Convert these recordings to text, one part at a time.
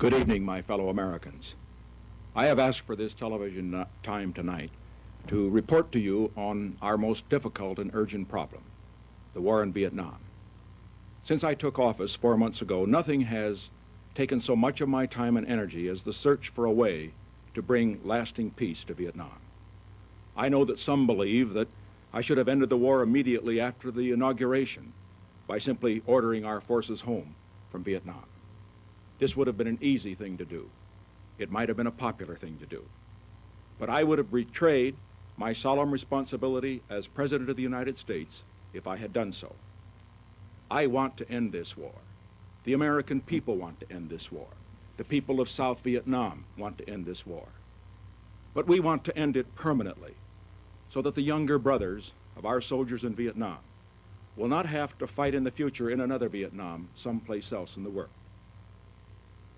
Good evening, my fellow Americans. I have asked for this television time tonight to report to you on our most difficult and urgent problem, the war in Vietnam. Since I took office 4 months ago, nothing has taken so much of my time and energy as the search for a way to bring lasting peace to Vietnam. I know that some believe that I should have ended the war immediately after the inauguration by simply ordering our forces home from Vietnam. This would have been an easy thing to do. It might have been a popular thing to do. But I would have betrayed my solemn responsibility as President of the United States if I had done so. I want to end this war. The American people want to end this war. The people of South Vietnam want to end this war. But we want to end it permanently so that the younger brothers of our soldiers in Vietnam will not have to fight in the future in another Vietnam someplace else in the world.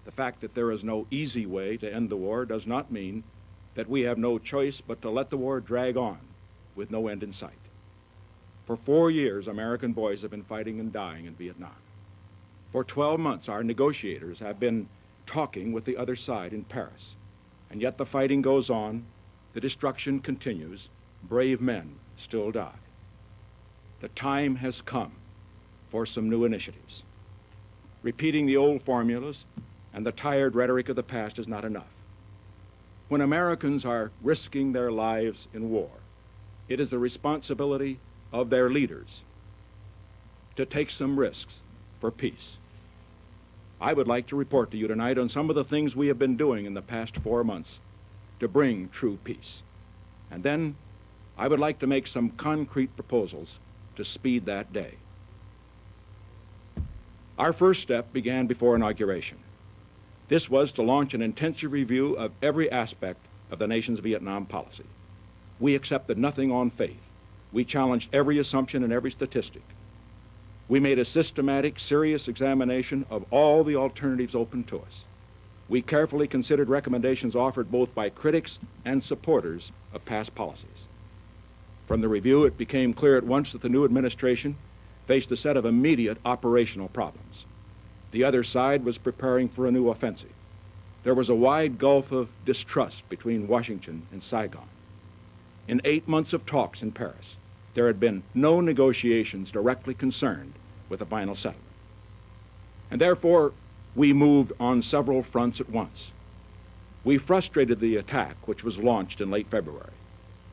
The fact that there is no easy way to end the war does not mean that we have no choice but to let the war drag on with no end in sight. For 4 years, American boys have been fighting and dying in Vietnam. For 12 months, our negotiators have been talking with the other side in Paris. And yet the fighting goes on, the destruction continues, brave men still die. The time has come for some new initiatives. Repeating the old formulas and the tired rhetoric of the past is not enough. When Americans are risking their lives in war, it is the responsibility of their leaders to take some risks for peace. I would like to report to you tonight on some of the things we have been doing in the past 4 months to bring true peace. And then I would like to make some concrete proposals to speed that day. Our first step began before inauguration. This was to launch an intensive review of every aspect of the nation's Vietnam policy. We accepted nothing on faith. We challenged every assumption and every statistic. We made a systematic, serious examination of all the alternatives open to us. We carefully considered recommendations offered both by critics and supporters of past policies. From the review, it became clear at once that the new administration faced a set of immediate operational problems. The other side was preparing for a new offensive. There was a wide gulf of distrust between Washington and Saigon. In 8 months of talks in Paris, there had been no negotiations directly concerned with a final settlement. And therefore, we moved on several fronts at once. We frustrated the attack, which was launched in late February.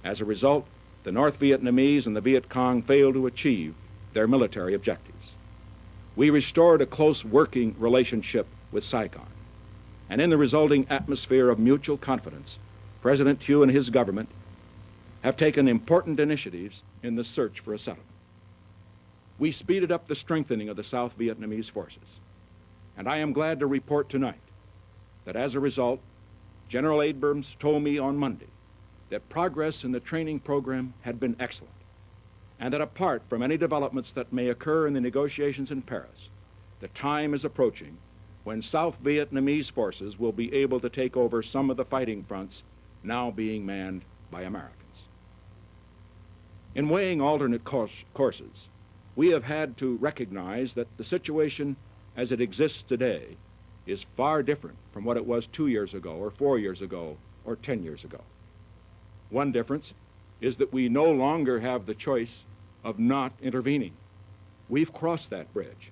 As a result, the North Vietnamese and the Viet Cong failed to achieve their military objectives. We restored a close working relationship with Saigon. And in the resulting atmosphere of mutual confidence, President Thieu and his government have taken important initiatives in the search for a settlement. We speeded up the strengthening of the South Vietnamese forces. And I am glad to report tonight that as a result, General Abrams told me on Monday that progress in the training program had been excellent, and that apart from any developments that may occur in the negotiations in Paris, the time is approaching when South Vietnamese forces will be able to take over some of the fighting fronts now being manned by Americans. In weighing alternate courses, we have had to recognize that the situation as it exists today is far different from what it was 2 years ago, or 4 years ago, or 10 years ago. One difference is that we no longer have the choice of not intervening. We've crossed that bridge.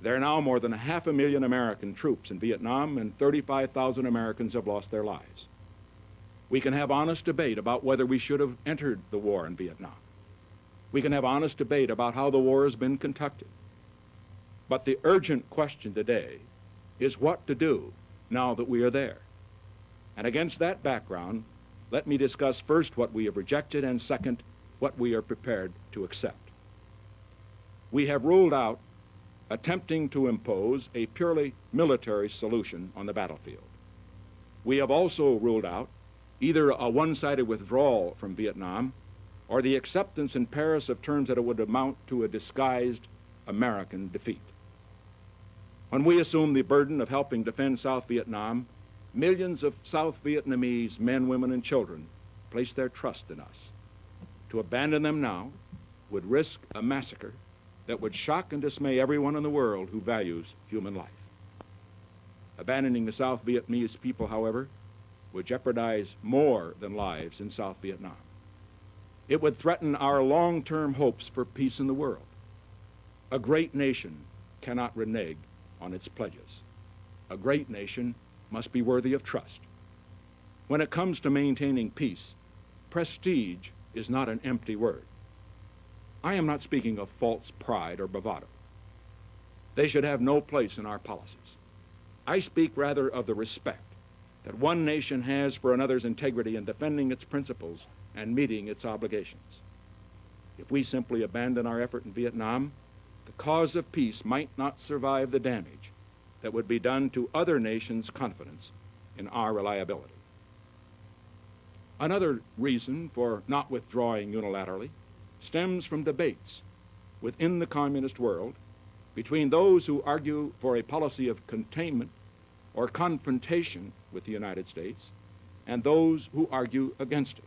There are now more than 500,000 American troops in Vietnam, and 35,000 Americans have lost their lives. We can have honest debate about whether we should have entered the war in Vietnam. We can have honest debate about how the war has been conducted. But the urgent question today is what to do now that we are there. And against that background, let me discuss first what we have rejected, and second, what we are prepared to accept. We have ruled out attempting to impose a purely military solution on the battlefield. We have also ruled out either a one-sided withdrawal from Vietnam or the acceptance in Paris of terms that it would amount to a disguised American defeat. When we assume the burden of helping defend South Vietnam, millions of South Vietnamese men, women, and children place their trust in us. To abandon them now would risk a massacre that would shock and dismay everyone in the world who values human life. Abandoning the South Vietnamese people, however, would jeopardize more than lives in South Vietnam. It would threaten our long-term hopes for peace in the world. A great nation cannot renege on its pledges. A great nation must be worthy of trust. When it comes to maintaining peace, prestige is not an empty word. I am not speaking of false pride or bravado. They should have no place in our policies. I speak rather of the respect that one nation has for another's integrity in defending its principles and meeting its obligations. If we simply abandon our effort in Vietnam, the cause of peace might not survive the damage that would be done to other nations' confidence in our reliability. Another reason for not withdrawing unilaterally stems from debates within the communist world between those who argue for a policy of containment or confrontation with the United States and those who argue against it.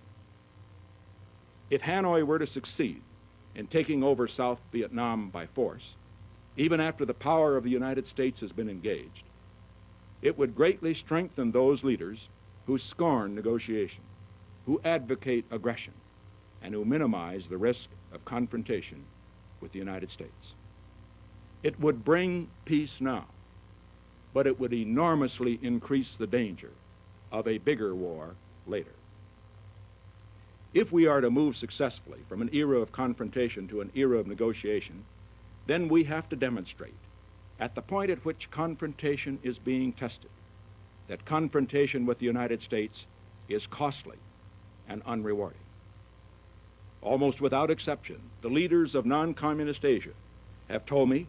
If Hanoi were to succeed in taking over South Vietnam by force, even after the power of the United States has been engaged, it would greatly strengthen those leaders who scorn negotiation, who advocate aggression, and who minimize the risk of confrontation with the United States. It would bring peace now, but it would enormously increase the danger of a bigger war later. If we are to move successfully from an era of confrontation to an era of negotiation, then we have to demonstrate, at the point at which confrontation is being tested, that confrontation with the United States is costly and unrewarding. Almost without exception, the leaders of non-communist Asia have told me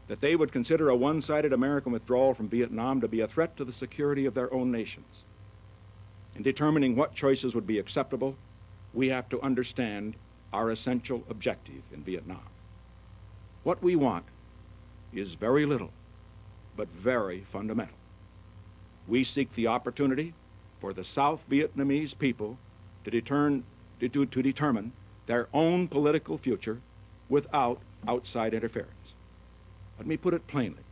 that they would consider a one-sided American withdrawal from Vietnam to be a threat to the security of their own nations. In determining what choices would be acceptable, we have to understand our essential objective in Vietnam. What we want is very little, but very fundamental. We seek the opportunity for the South Vietnamese people to determine their own political future without outside interference. Let me put it plainly.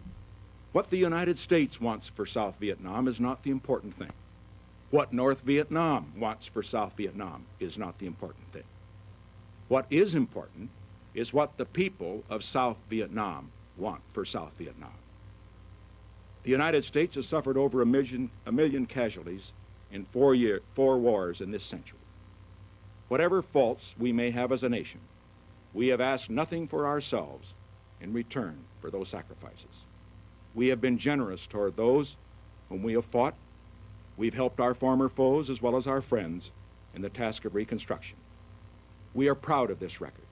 What the United States wants for South Vietnam is not the important thing. What North Vietnam wants for South Vietnam is not the important thing. What is important is what the people of South Vietnam want for South Vietnam. The United States has suffered over a million casualties in 4 wars in this century. Whatever faults we may have as a nation, we have asked nothing for ourselves in return for those sacrifices. We have been generous toward those whom we have fought. We've helped our former foes as well as our friends in the task of reconstruction. We are proud of this record,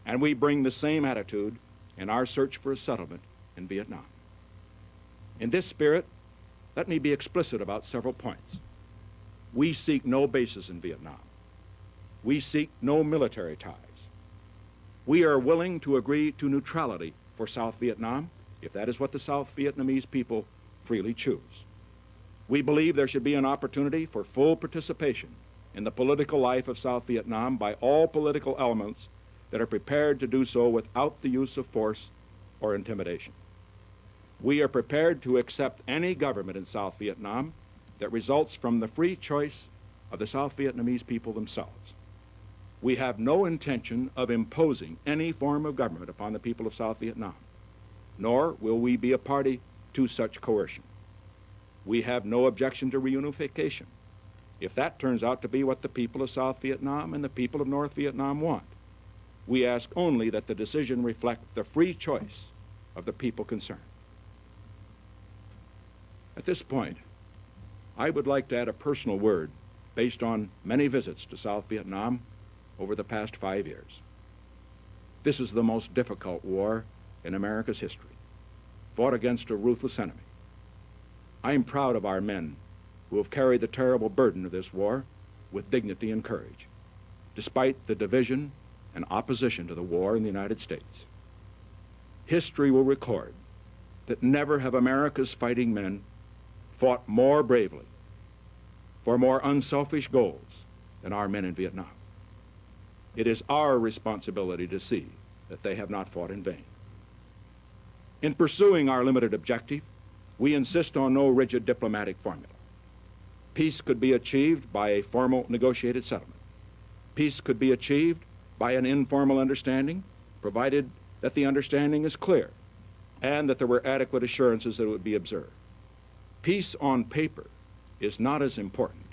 and we bring the same attitude in our search for a settlement in Vietnam. In this spirit, let me be explicit about several points. We seek no bases in Vietnam. We seek no military ties. We are willing to agree to neutrality for South Vietnam if that is what the South Vietnamese people freely choose. We believe there should be an opportunity for full participation in the political life of South Vietnam by all political elements that are prepared to do so without the use of force or intimidation. We are prepared to accept any government in South Vietnam that results from the free choice of the South Vietnamese people themselves. We have no intention of imposing any form of government upon the people of South Vietnam, nor will we be a party to such coercion. We have no objection to reunification, if that turns out to be what the people of South Vietnam and the people of North Vietnam want. We ask only that the decision reflect the free choice of the people concerned. At this point, I would like to add a personal word based on many visits to South Vietnam over the past 5 years. This is the most difficult war in America's history, fought against a ruthless enemy. I am proud of our men who have carried the terrible burden of this war with dignity and courage, despite the division and opposition to the war in the United States. History will record that never have America's fighting men fought more bravely for more unselfish goals than our men in Vietnam. It is our responsibility to see that they have not fought in vain. In pursuing our limited objective, We insist on no rigid diplomatic formula. Peace could be achieved by a formal negotiated settlement. Peace could be achieved by an informal understanding, provided that the understanding is clear and that there were adequate assurances that it would be observed. Peace on paper is not as important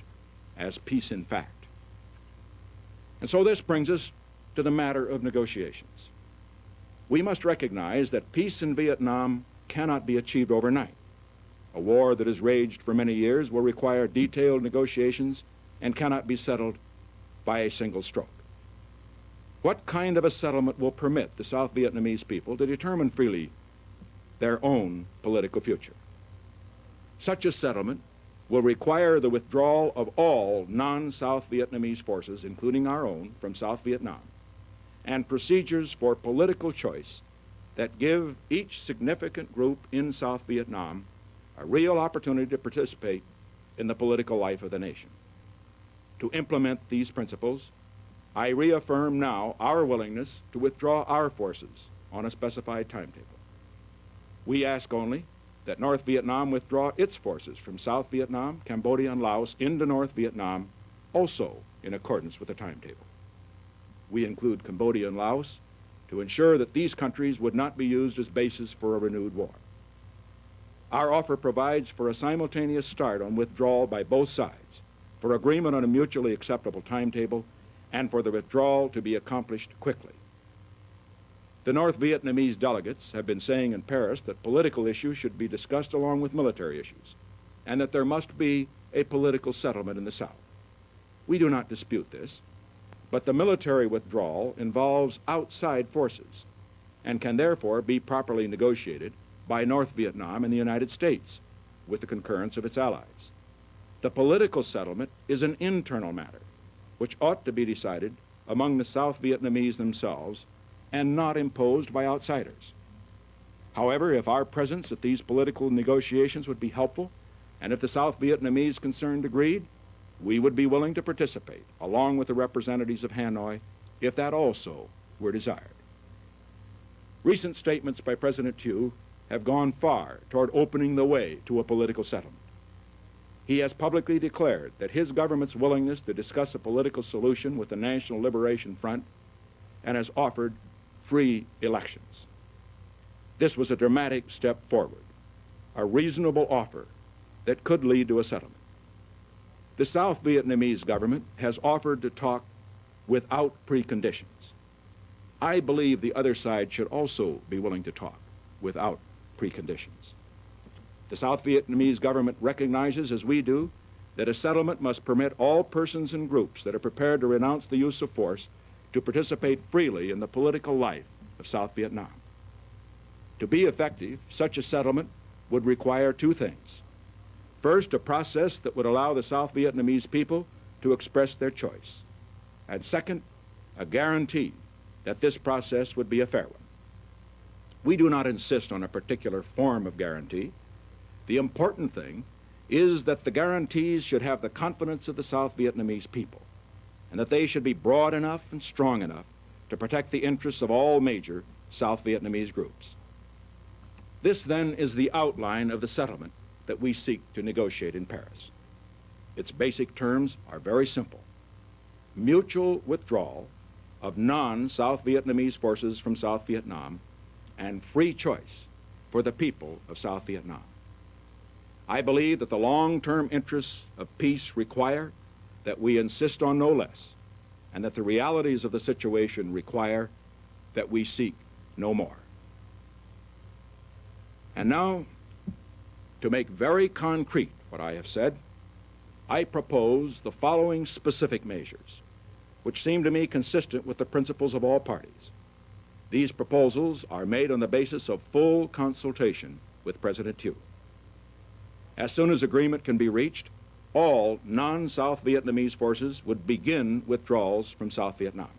as peace in fact. And so this brings us to the matter of negotiations. We must recognize that peace in Vietnam cannot be achieved overnight. A war that has raged for many years will require detailed negotiations and cannot be settled by a single stroke. What kind of a settlement will permit the South Vietnamese people to determine freely their own political future? Such a settlement will require the withdrawal of all non-South Vietnamese forces, including our own, from South Vietnam, and procedures for political choice that give each significant group in South Vietnam a real opportunity to participate in the political life of the nation. To implement these principles, I reaffirm now our willingness to withdraw our forces on a specified timetable. We ask only that North Vietnam withdraw its forces from South Vietnam, Cambodia, and Laos into North Vietnam, also in accordance with the timetable. We include Cambodia and Laos to ensure that these countries would not be used as bases for a renewed war. Our offer provides for a simultaneous start on withdrawal by both sides, for agreement on a mutually acceptable timetable, and for the withdrawal to be accomplished quickly. The North Vietnamese delegates have been saying in Paris that political issues should be discussed along with military issues, and that there must be a political settlement in the South. We do not dispute this, but the military withdrawal involves outside forces and can therefore be properly negotiated by North Vietnam and the United States with the concurrence of its allies. The political settlement is an internal matter which ought to be decided among the South Vietnamese themselves and not imposed by outsiders. However, if our presence at these political negotiations would be helpful, and if the South Vietnamese concerned agreed, we would be willing to participate, along with the representatives of Hanoi, if that also were desired. Recent statements by President Thieu have gone far toward opening the way to a political settlement. He has publicly declared that his government's willingness to discuss a political solution with the National Liberation Front and has offered free elections. This was a dramatic step forward, a reasonable offer that could lead to a settlement. The South Vietnamese government has offered to talk without preconditions. I believe the other side should also be willing to talk without preconditions. The South Vietnamese government recognizes, as we do, that a settlement must permit all persons and groups that are prepared to renounce the use of force to participate freely in the political life of South Vietnam. To be effective, such a settlement would require two things. First, a process that would allow the South Vietnamese people to express their choice. And second, a guarantee that this process would be a fair one. We do not insist on a particular form of guarantee. The important thing is that the guarantees should have the confidence of the South Vietnamese people, and that they should be broad enough and strong enough to protect the interests of all major South Vietnamese groups. This then is the outline of the settlement that we seek to negotiate in Paris. Its basic terms are very simple: mutual withdrawal of non-South Vietnamese forces from South Vietnam and free choice for the people of South Vietnam. I believe that the long-term interests of peace require that we insist on no less, and that the realities of the situation require that we seek no more. And now, to make very concrete what I have said, I propose the following specific measures, which seem to me consistent with the principles of all parties. These proposals are made on the basis of full consultation with President Thieu. As soon as agreement can be reached, all non-South Vietnamese forces would begin withdrawals from South Vietnam.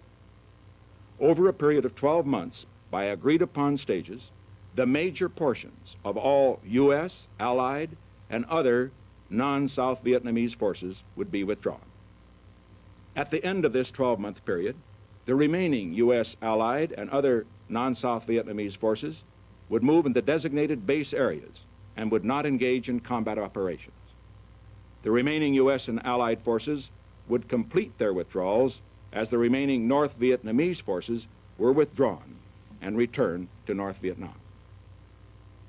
Over a period of 12 months, by agreed-upon stages, the major portions of all U.S., Allied, and other non-South Vietnamese forces would be withdrawn. At the end of this 12-month period, the remaining U.S., Allied, and other non-South Vietnamese forces would move into designated base areas and would not engage in combat operations. The remaining U.S. and Allied forces would complete their withdrawals as the remaining North Vietnamese forces were withdrawn and returned to North Vietnam.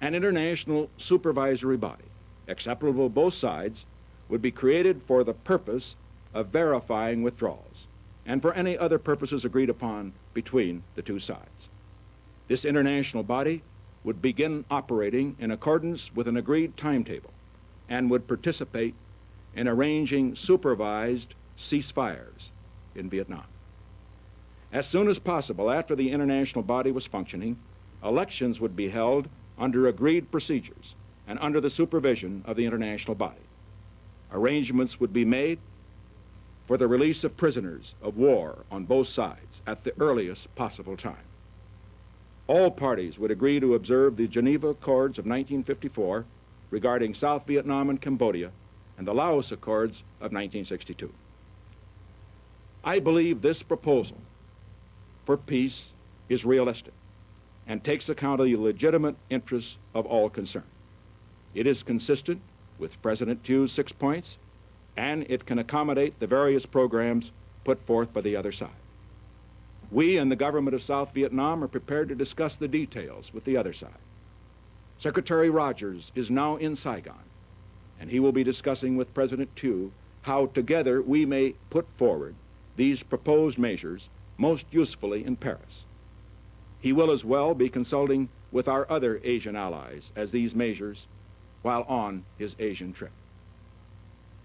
An international supervisory body, acceptable to both sides, would be created for the purpose of verifying withdrawals and for any other purposes agreed upon between the two sides. This international body would begin operating in accordance with an agreed timetable and would participate in arranging supervised ceasefires in Vietnam. As soon as possible after the international body was functioning, elections would be held under agreed procedures and under the supervision of the international body. Arrangements would be made for the release of prisoners of war on both sides at the earliest possible time. All parties would agree to observe the Geneva Accords of 1954 regarding South Vietnam and Cambodia and the Laos Accords of 1962. I believe this proposal for peace is realistic and takes account of the legitimate interests of all concerned. It is consistent with President Thieu's 6 points, and it can accommodate the various programs put forth by the other side. We and the government of South Vietnam are prepared to discuss the details with the other side. Secretary Rogers is now in Saigon, and he will be discussing with President Thieu how together we may put forward these proposed measures most usefully in Paris. He will as well be consulting with our other Asian allies as these measures while on his Asian trip.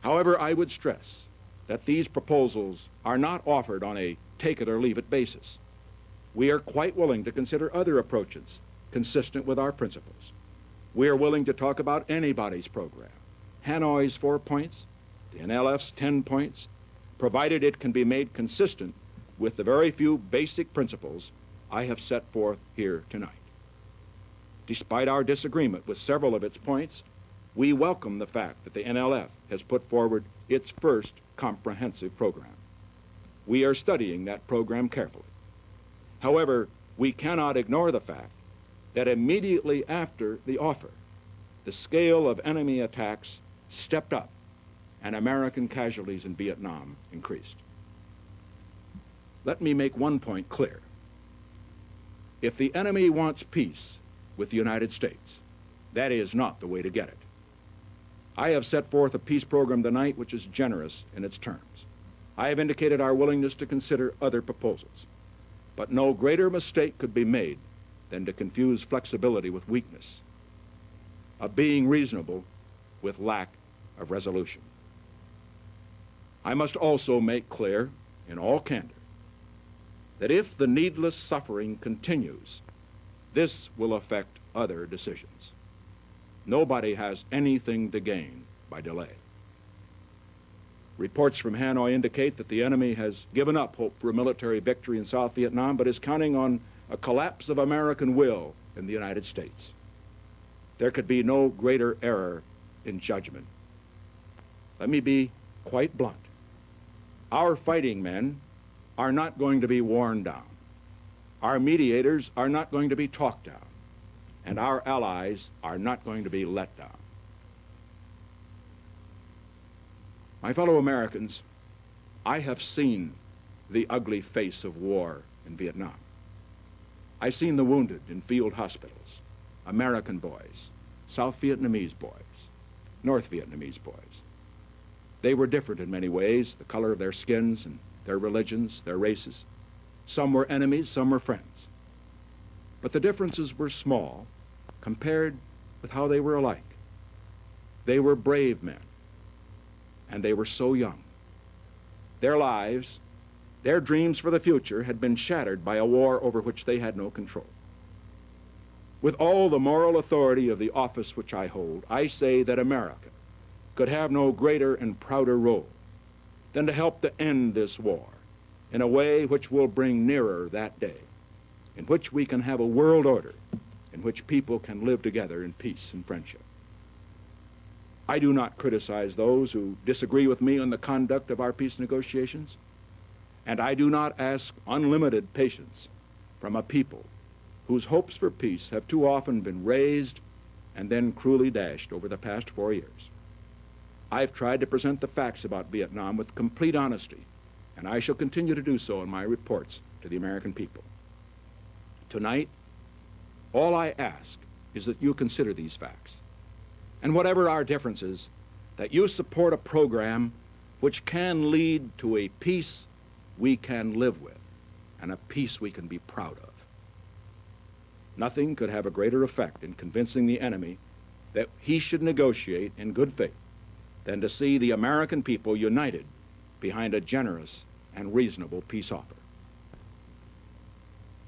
However, I would stress that these proposals are not offered on a take-it-or-leave-it basis. We are quite willing to consider other approaches consistent with our principles. We are willing to talk about anybody's program, Hanoi's 4 points, the NLF's 10 points, provided it can be made consistent with the very few basic principles I have set forth here tonight. Despite our disagreement with several of its points, we welcome the fact that the NLF has put forward its first comprehensive program. We are studying that program carefully. However, we cannot ignore the fact that immediately after the offer, the scale of enemy attacks stepped up and American casualties in Vietnam increased. Let me make one point clear. If the enemy wants peace with the United States, that is not the way to get it. I have set forth a peace program tonight which is generous in its terms. I have indicated our willingness to consider other proposals. But no greater mistake could be made than to confuse flexibility with weakness, of being reasonable with lack of resolution. I must also make clear, in all candor, that if the needless suffering continues, this will affect other decisions. Nobody has anything to gain by delay. Reports from Hanoi indicate that the enemy has given up hope for a military victory in South Vietnam, but is counting on a collapse of American will in the United States. There could be no greater error in judgment. Let me be quite blunt. Our fighting men are not going to be worn down. Our mediators are not going to be talked down. And our allies are not going to be let down. My fellow Americans, I have seen the ugly face of war in Vietnam. I've seen the wounded in field hospitals, American boys, South Vietnamese boys, North Vietnamese boys. They were different in many ways, the color of their skins and their religions, their races. Some were enemies, some were friends. But the differences were small compared with how they were alike. They were brave men, and they were so young. Their lives, their dreams for the future had been shattered by a war over which they had no control. With all the moral authority of the office which I hold, I say that America could have no greater and prouder role than to help to end this war in a way which will bring nearer that day in which we can have a world order in which people can live together in peace and friendship. I do not criticize those who disagree with me on the conduct of our peace negotiations, and I do not ask unlimited patience from a people whose hopes for peace have too often been raised and then cruelly dashed over the past 4 years. I've tried to present the facts about Vietnam with complete honesty, and I shall continue to do so in my reports to the American people. Tonight, all I ask is that you consider these facts, and whatever our differences, that you support a program which can lead to a peace we can live with and a peace we can be proud of. Nothing could have a greater effect in convincing the enemy that he should negotiate in good faith than to see the American people united behind a generous and reasonable peace offer.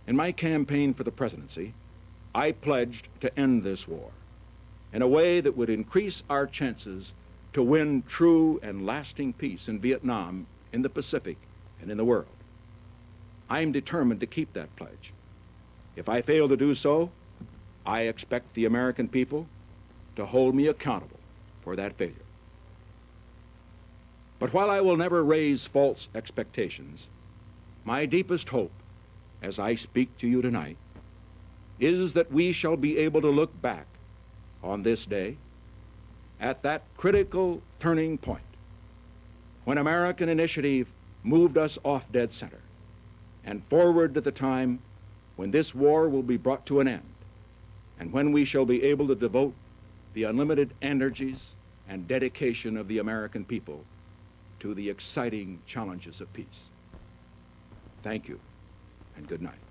In my campaign for the presidency, I pledged to end this war in a way that would increase our chances to win true and lasting peace in Vietnam, in the Pacific, and in the world. I am determined to keep that pledge. If I fail to do so, I expect the American people to hold me accountable for that failure. But while I will never raise false expectations, my deepest hope, as I speak to you tonight, is that we shall be able to look back on this day at that critical turning point when American initiative moved us off dead center and forward to the time when this war will be brought to an end and when we shall be able to devote the unlimited energies and dedication of the American people to the exciting challenges of peace. Thank you, and good night.